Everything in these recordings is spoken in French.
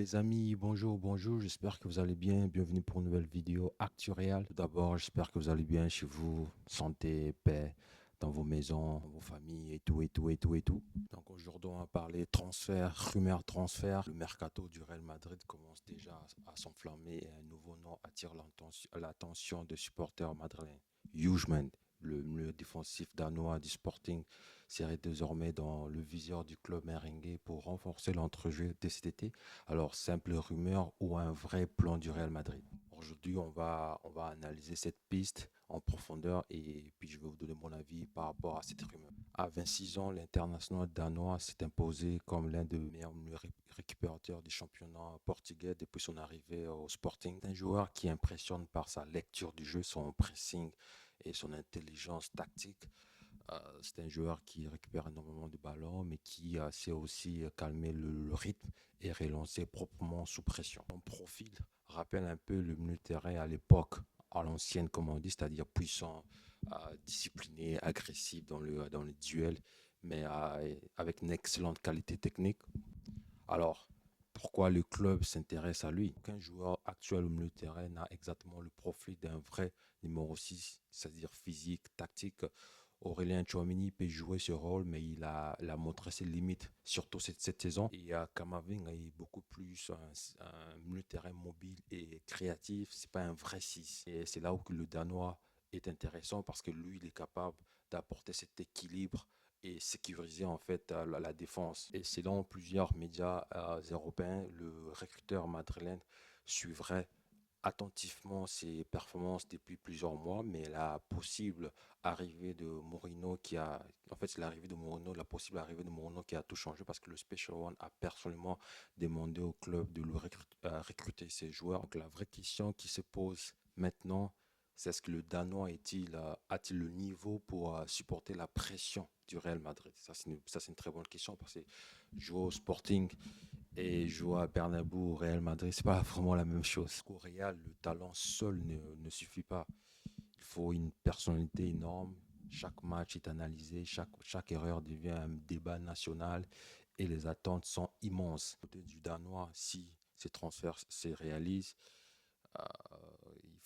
Les amis, bonjour, j'espère que vous allez bien. Bienvenue pour une nouvelle vidéo Actu Réal. Tout d'abord, j'espère que vous allez bien chez vous, santé, paix, dans vos maisons, dans vos familles et tout, et tout, et tout, et tout. Donc aujourd'hui, on va parler transfert, rumeur transfert. Le mercato du Real Madrid commence déjà à s'enflammer et un nouveau nom attire l'attention des supporters madrilènes. Hugement, le milieu défensif danois du Sporting, serait désormais dans le viseur du club merengue pour renforcer l'entrejeu de cet été. Alors, simple rumeur ou un vrai plan du Real Madrid? Aujourd'hui, on va analyser cette piste en profondeur et puis je vais vous donner mon avis par rapport à cette rumeur. À 26 ans, l'international danois s'est imposé comme l'un des meilleurs récupérateurs du championnat portugais depuis son arrivée au Sporting. C'est un joueur qui impressionne par sa lecture du jeu, son pressing et son intelligence tactique. C'est un joueur qui récupère énormément de ballons, mais qui sait aussi calmer le rythme et relancer proprement sous pression. Son profil rappelle un peu le milieu de terrain à l'époque, à l'ancienne, comme on dit, c'est-à-dire puissant, discipliné, agressif dans le duel, mais avec une excellente qualité technique. Alors, pourquoi le club s'intéresse à lui? Aucun joueur actuel au milieu de terrain n'a exactement le profil d'un vrai numéro 6, c'est-à-dire physique, tactique. Aurélien Tchouameni peut jouer ce rôle, mais il a montré ses limites, surtout cette saison. Et Kamavinga est beaucoup plus un milieu de terrain mobile et créatif. C'est pas un vrai 6. Et c'est là où que le Danois est intéressant parce que lui, il est capable d'apporter cet équilibre et sécuriser en fait la défense. Et selon plusieurs médias européens, le recruteur madrilène suivrait attentivement ses performances depuis plusieurs mois, mais la possible arrivée de Mourinho en fait, c'est l'arrivée de Mourinho, la possible arrivée de Mourinho qui a tout changé parce que le Special One a personnellement demandé au club de le recruter ses joueurs. Donc la vraie question qui se pose maintenant, c'est est-ce que le Danois a-t-il le niveau pour supporter la pression du Real Madrid? Ça, c'est une très bonne question parce que jouer au Sporting et jouer à Bernabeu au Real Madrid, c'est pas vraiment la même chose. Au Real, le talent seul ne suffit pas. Il faut une personnalité énorme. Chaque match est analysé, chaque erreur devient un débat national et les attentes sont immenses. Côté du Danois, si ces transferts se réalisent, euh, il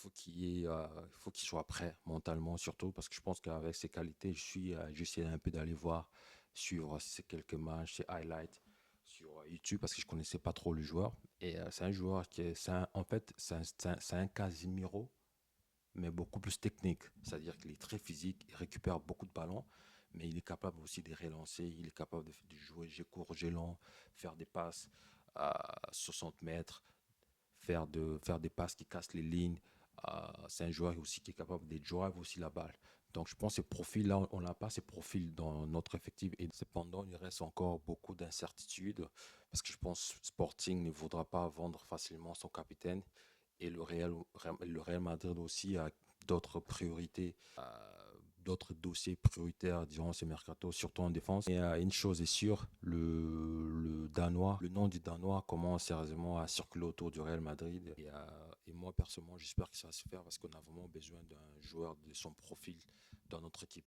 faut qu'il soit prêt mentalement surtout parce que je pense qu'avec ses qualités, j'essaie un peu d'aller voir, suivre ces quelques matchs, ces highlights sur YouTube parce que je connaissais pas trop le joueur. Et c'est un joueur en fait, c'est un Casimiro, mais beaucoup plus technique. C'est-à-dire qu'il est très physique, il récupère beaucoup de ballons, mais il est capable aussi de relancer, il est capable de jouer jeu court, jeu long, faire des passes à 60 mètres, faire des passes qui cassent les lignes. C'est un joueur aussi qui est capable de drive aussi la balle. Donc je pense que ces profils-là, on n'a pas ces profils dans notre effectif. Et cependant, il reste encore beaucoup d'incertitudes parce que je pense que Sporting ne voudra pas vendre facilement son capitaine. Et le Real Madrid aussi a d'autres priorités, d'autres dossiers prioritaires durant ce mercato, surtout en défense. Et une chose est sûre, le nom du Danois commence sérieusement à circuler autour du Real Madrid. Et moi, personnellement, j'espère que ça va se faire parce qu'on a vraiment besoin d'un joueur de son profil dans notre équipe.